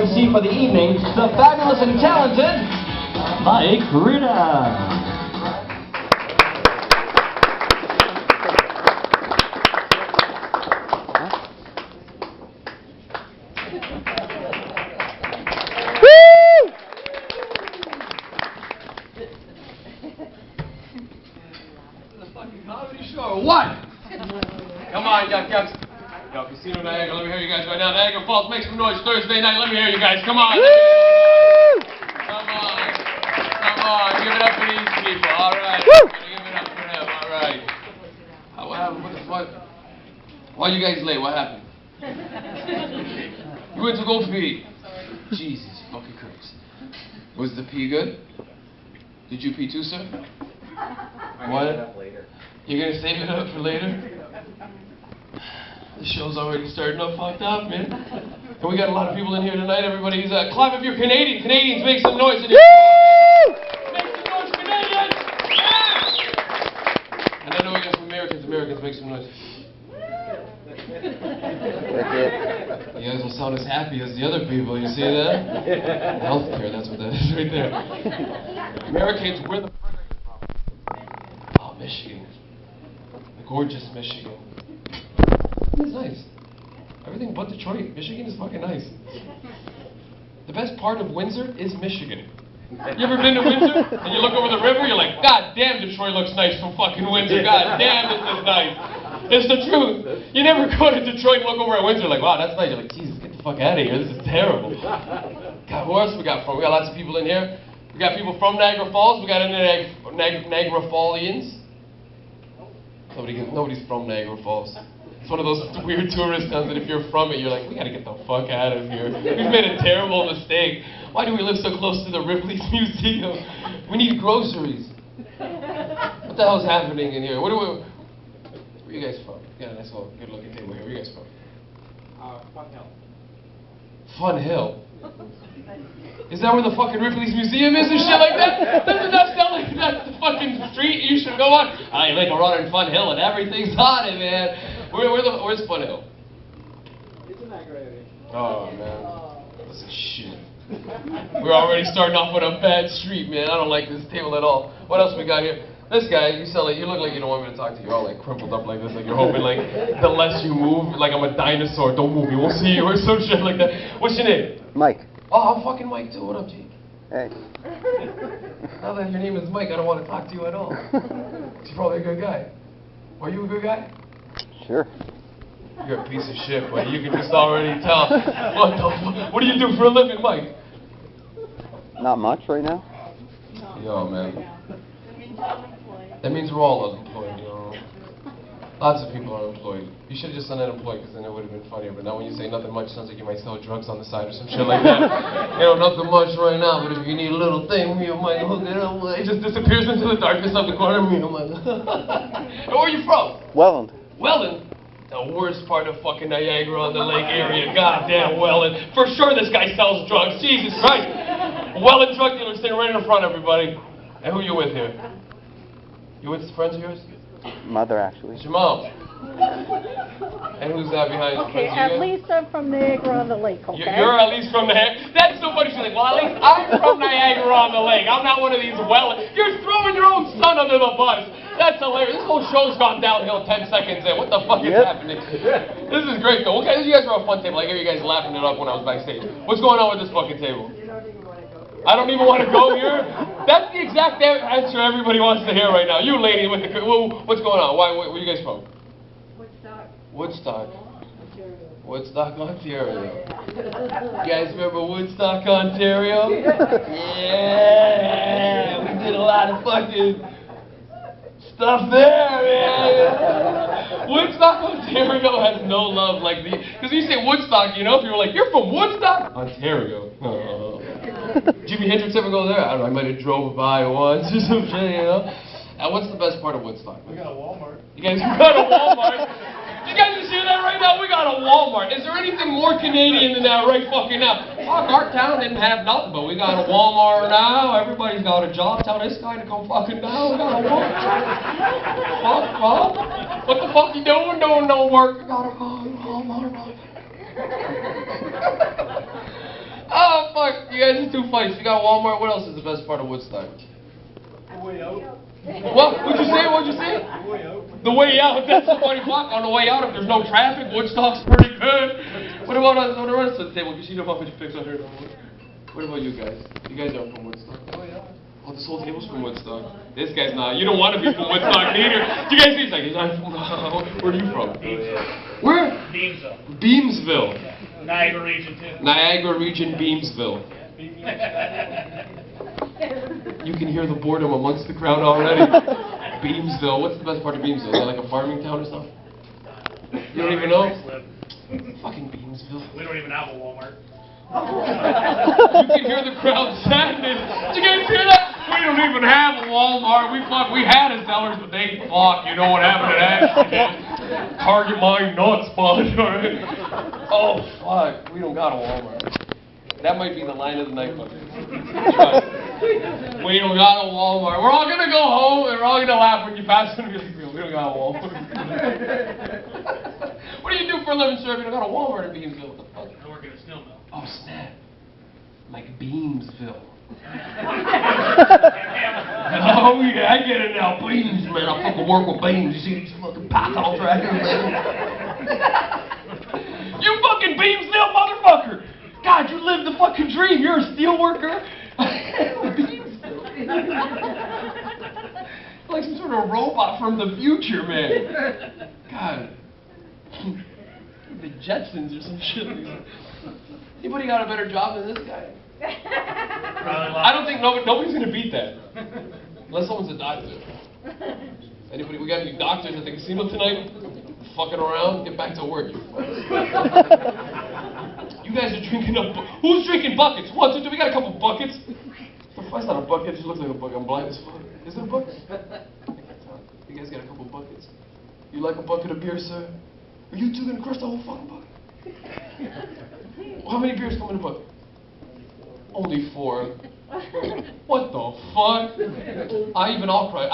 MC for the evening, the fabulous and talented Mike Rita. Comedy show, what? Come on, Yuk Yuk. Yo, Casino Niagara, let me hear you guys right now. Niagara Falls, make some noise Thursday night. Let me hear you guys. Come on. Come on. Come on. Give it up for these people. All right. Give it up for them. All right. What happened? What the fuck? Why you guys late? What happened? You went to go pee. Jesus fucking Christ. Was the pee good? Did you pee too, sir? What? You're gonna save it up for later? The show's already starting up fucked up, man. And we got a lot of people in here tonight. Everybody's clap if you're Canadian. Canadians, make some noise in here. Make some noise, Canadians! Yeah! And I know we got some Americans. Americans, make some noise. You guys don't sound as happy as the other people. You see that? Healthcare, that's what that is right there. Americans, we're the Michigan. The gorgeous Michigan. It's nice. Everything but Detroit. Michigan is fucking nice. The best part of Windsor is Michigan. You ever been to Windsor? And you look over the river, you're like, God damn, Detroit looks nice from fucking Windsor. God damn, this is nice. It's the truth. You never go to Detroit and look over at Windsor like, wow, that's nice. You're like, Jesus, get the fuck out of here. This is terrible. God, who else we got from? We got lots of people in here. We got people from Niagara Falls. We got any Niagara Fallians. Nobody's from Niagara Falls. It's one of those weird tourist towns that if you're from it, you're like, we gotta get the fuck out of here. We've made a terrible mistake. Why do we live so close to the Ripley's Museum? We need groceries. What the hell's happening in here? Where are you guys from? You got a nice little good looking table here. Where are you guys from? Fun Hill. Fun Hill? Is that where the fucking Ripley's Museum is and shit like that? Doesn't that sound like that's the fucking street you should go on? You make a run in Fun Hill and everything's on it, man. Where's Fun Hill? It's in that area. Oh, man. This is shit. We're already starting off with a bad street, man. I don't like this table at all. What else we got here? This guy, you look like you don't want me to talk to you. You're all like crumpled up like this, like you're hoping like the less you move, like I'm a dinosaur. Don't move, you won't see you or some shit like that. What's your name? Mike. Oh, I'm fucking Mike too. What up, Jake? Hey. Now that your name is Mike, I don't want to talk to you at all. You're probably a good guy. Are you a good guy? Sure. You're a piece of shit, buddy. You can just already tell. What the fuck? What do you do for a living, Mike? Not much right now. Yo, man. That means we're all unemployed, you know. Lots of people are unemployed. You should have just done unemployed because then it would have been funnier. But now when you say nothing much, sounds like you might sell drugs on the side or some shit like that. You know, nothing much right now, but if you need a little thing, you might hook it up. It just disappears into the darkness of the corner. Where are you from? Welland. Welland? The worst part of fucking Niagara on the Lake area. Goddamn Welland. For sure this guy sells drugs. Jesus Christ. Welland drug dealer sitting right in front of everybody. And who you with here? You with friends of yours? Mother, actually. It's your mom. And who's that behind you? Okay, at least I'm from Niagara on the Lake, okay? You're at least from Niagara. That's so funny. She's like, well, at least I'm from Niagara on the Lake. I'm not one of these You're throwing your own son under the bus. That's hilarious. This whole show's gone downhill 10 seconds in. What the fuck is happening? This is great, though. Okay, you guys are a fun table. I hear you guys laughing it up when I was backstage. What's going on with this fucking table? I don't even want to go here. That's the exact answer everybody wants to hear right now. You lady with the... What's going on? Where are you guys from? Woodstock. Woodstock, Ontario. You guys remember Woodstock, Ontario? Yeah! We did a lot of fucking stuff there, man! Woodstock, Ontario has no love like the... Because you say Woodstock, you know, people are like, you're from Woodstock? Ontario. Jimi Hendrix ever go there? I don't know, I might have drove by once or some shit, you know? And what's the best part of Woodstock? We got a Walmart. You guys got a Walmart? You guys just hear that right now? We got a Walmart. Is there anything more Canadian than that right fucking now? Fuck, our town didn't have nothing, but we got a Walmart now. Everybody's got a job. Tell this guy to come fucking down. We got a Walmart. Fuck. What the fuck you doing? Doing no work. We got a Walmart. fuck? You guys are too funny. So you got Walmart. What else is the best part of Woodstock? The way out. What? What'd you say? What'd you say? The way out. The way out. That's the funny fuck. On the way out, if there's no traffic, Woodstock's pretty good. What about on the rest of the table? You see the muffin picks on here. What about you guys? You guys aren't from Woodstock. Oh, this whole table's from Woodstock. This guy's not. You don't want to be from Woodstock either. You guys see? He's like, I'm from. Where are you from? Where? Beamsville. Beamsville. Niagara region, too. Niagara region, Beamsville. You can hear the boredom amongst the crowd already. Beamsville. What's the best part of Beamsville? Is that like a farming town or something? You don't even know? Fucking Beamsville. We don't even have a Walmart. You can hear the crowd sadness. Did you guys hear that? We don't even have a Walmart. We had a Zellers, but they fuck. You know what happened to that shit? Target my nuts, bud. Oh fuck. We don't got a Walmart. That might be the line of the night, bud. We don't got a Walmart. We're all gonna go home and we're all gonna laugh when you pass it. We don't got a Walmart. What do you do for a living, sir? We don't got a Walmart in Beamsville. What the fuck? I work in a steel mill. Oh snap. Like Beamsville. Oh yeah, I get it now. Beams, man. I fucking work with beams. You see these fucking pythons right here, man? You fucking Beamsville motherfucker! God, you lived the fucking dream. You're a steel worker. Beamsville. Like some sort of robot from the future, man. God. The Jetsons or some shit. Anybody got a better job than this guy? I don't think nobody's gonna beat that. Unless someone's a doctor. Anybody? We got any doctors at the casino tonight? Fucking around? Get back to work, you fucks. You guys are drinking up. Who's drinking buckets? 1, 2, 3. We got a couple buckets. The fuck's not a bucket? It just looks like a bucket. I'm blind as fuck. Is it a bucket? You guys got a couple buckets. You like a bucket of beer, sir? Are you two gonna crush the whole fucking bucket? How many beers come in a bucket? Only 4. What the fuck? I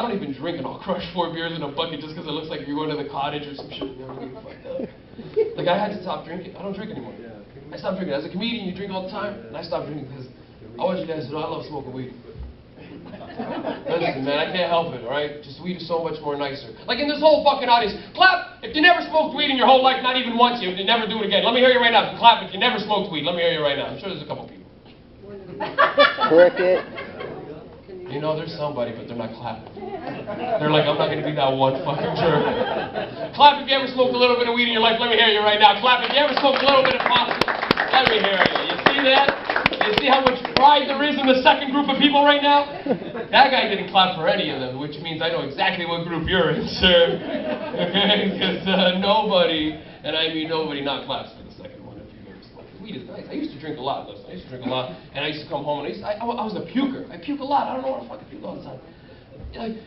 don't even drink and I'll crush 4 beers in a bucket just because it looks like you're going to the cottage or some shit. You know, really fucked up. Like I had to stop drinking. I don't drink anymore. I stopped drinking. As a comedian, you drink all the time, and I stopped drinking because I want you guys to know I love smoking weed. Listen, man, I can't help it, alright? Just weed is so much more nicer. Like in this whole fucking audience, clap if you never smoked weed in your whole life, not even once, you never do it again. Let me hear you right now. Clap if you never smoked weed. Let me hear you right now. I'm sure there's a couple people. Cricket. You know, there's somebody, but they're not clapping. They're like, I'm not going to be that one fucking jerk. Clap if you ever smoked a little bit of weed in your life. Let me hear you right now. Clap if you ever smoked a little bit of pot. Let me hear you. You see that? You see how much pride there is in the second group of people right now? That guy didn't clap for any of them, which means I know exactly what group you're in, sir. Okay? Because nobody, and I mean nobody, not claps for the second one if you've ever smoked. Weed is nice. I used to drink a lot, listen. I used to drink a lot, and I used to come home, and I was a puker. I puke a lot. I don't know what I fucking puke all the time. Like,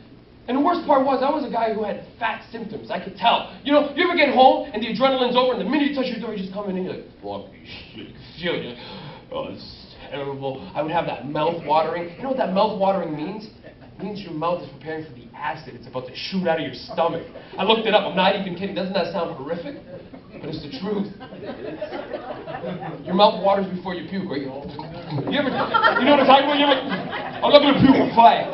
and the worst part was, I was a guy who had fat symptoms. I could tell. You know, you ever get home, and the adrenaline's over, and the minute you touch your door, you just come in, and you're like, fuck this shit. You can feel it. You're like, oh, this is terrible. I would have that mouth watering. You know what that mouth watering means? It means your mouth is preparing for the acid. It's about to shoot out of your stomach. I looked it up. I'm not even kidding. Doesn't that sound horrific? But it's the truth. Your mouth waters before you puke, right? You know what I'm talking about? I'm not going to puke. I'm fine.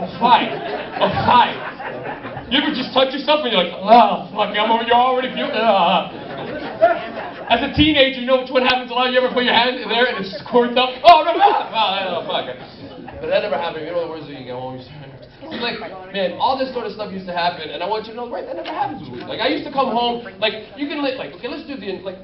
You ever just touch yourself and you're like, oh, fuck, you're already puking? As a teenager, you know which one happens a lot? You ever put your hand in there and it squirts up? Oh, no, fuck. But that never happened. You know the words that you get home. Like, man, all this sort of stuff used to happen, and I want you to know, right, that never happens with me. Like, I used to come home, like, you can, like, okay, let's do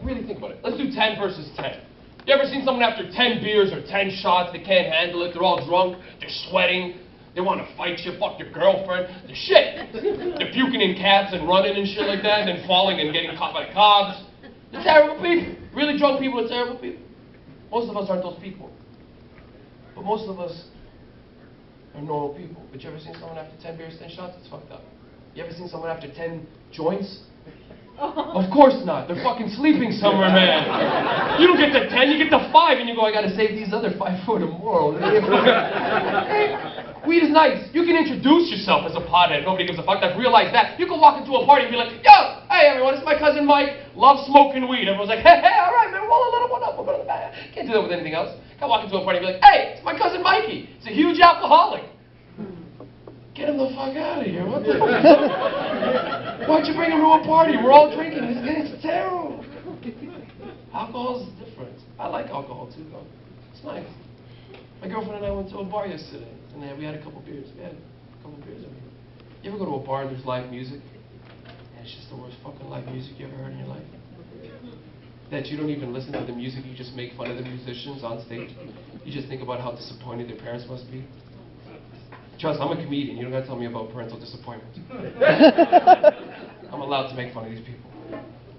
really think about it. Let's do 10 versus 10. You ever seen someone after 10 beers or 10 shots, they can't handle it, they're all drunk, they're sweating, they want to fight you, fuck your girlfriend, they're shit. They're puking in cats and running and shit like that, and then falling and getting caught by cops. They're terrible people. Really drunk people are terrible people. Most of us aren't those people. But most of us are normal people. But you ever seen someone after 10 beers, 10 shots? It's fucked up. You ever seen someone after 10 joints? Of course not. They're fucking sleeping somewhere, man. You don't get to 10, you get to 5, and you go, I gotta save these other 5 for tomorrow. Weed is nice. You can introduce yourself as a pothead. Nobody gives a fuck. I've realized that. You can walk into a party and be like, yo, hey everyone, it's my cousin Mike. Love smoking weed. Everyone's like, hey, all right, man, roll a little one up. We'll go to the back. Can't do that with anything else. Can walk into a party and be like, hey, it's my cousin Mikey. He's a huge alcoholic. Get him the fuck out of here. What the fuck? Why'd you bring him to a party? We're all drinking. It's terrible. Alcohol is different. I like alcohol too, though. It's nice. My girlfriend and I went to a bar yesterday, and then we had a couple beers. We had a couple beers over here. You ever go to a bar and there's live music? And it's just the worst fucking live music you ever heard in your life? That you don't even listen to the music, you just make fun of the musicians on stage. You just think about how disappointed their parents must be. Trust, I'm a comedian. You don't gotta tell me about parental disappointment. I'm allowed to make fun of these people.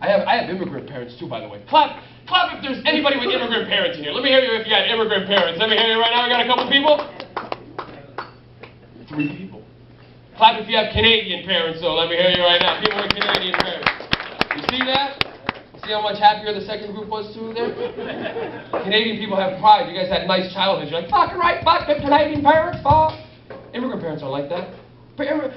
I have immigrant parents too, by the way. Clap if there's anybody with immigrant parents in here. Let me hear you if you had immigrant parents. Let me hear you right now. I got a couple people. 3 people. Clap if you have Canadian parents, though. Let me hear you right now. People with Canadian parents. You see that? You see how much happier the second group was too there? Canadian people have pride. You guys had nice childhoods. You're like, fucking right, fuck them Canadian parents, fuck. Immigrant parents aren't like that.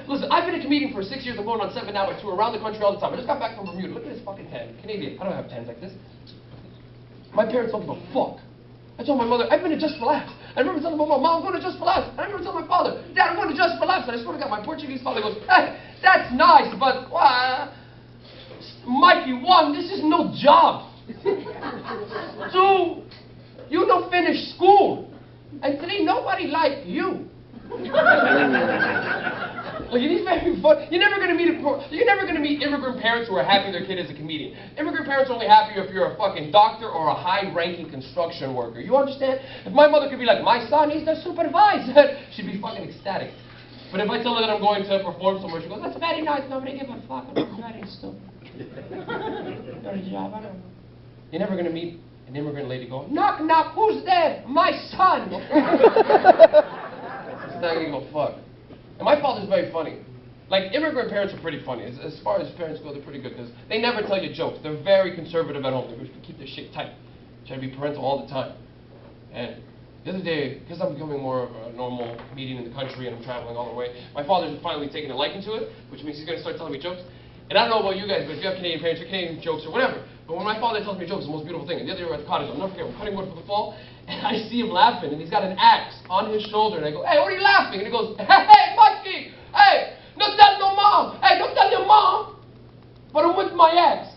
Listen, I've been a comedian for 6 years. I'm going on 7-hour tour around the country all the time. I just got back from Bermuda. Look at this fucking tan. Canadian. I don't have tans like this. My parents don't give a fuck. I told my mother, I've been to Just for Laughs. I remember telling my mom, I'm going to Just for Laughs. And I remember telling my father, Dad, I'm going to Just for Laughs. And I swear to God, my Portuguese father goes, hey, that's nice, but, Mikey, 1, this is no job. 2, you don't finish school. And 3, nobody like you. Like, it is very fun. You're never gonna meet immigrant parents who are happy their kid is a comedian. Immigrant parents are only happy if you're a fucking doctor or a high-ranking construction worker. You understand? If my mother could be like, my son, he's the supervisor, she'd be fucking ecstatic. But if I tell her that I'm going to perform somewhere, she goes, that's very nice. Nobody give a fuck. I'm very stupid. Got a job. I don't know. You're never gonna meet an immigrant lady going, knock, knock, who's there? My son. It's not gonna go fuck. And my father's very funny. Like, immigrant parents are pretty funny. As far as parents go, they're pretty good. They never tell you jokes. They're very conservative at home. They keep their shit tight. Try to be parental all the time. And the other day, because I'm becoming more of a normal comedian in the country and I'm traveling all the way, my father's finally taken a liking to it, which means he's going to start telling me jokes. And I don't know about you guys, but if you have Canadian parents, your Canadian jokes or whatever. But when my father tells me jokes, it's the most beautiful thing. And the other day we were at the cottage, I'll never forget, we're cutting wood for the fall, and I see him laughing, and he's got an axe on his shoulder, and I go, hey, what are you laughing? And he goes, hey, Mikey, hey, don't tell no mom. Hey, don't tell your mom, but I'm with my ex.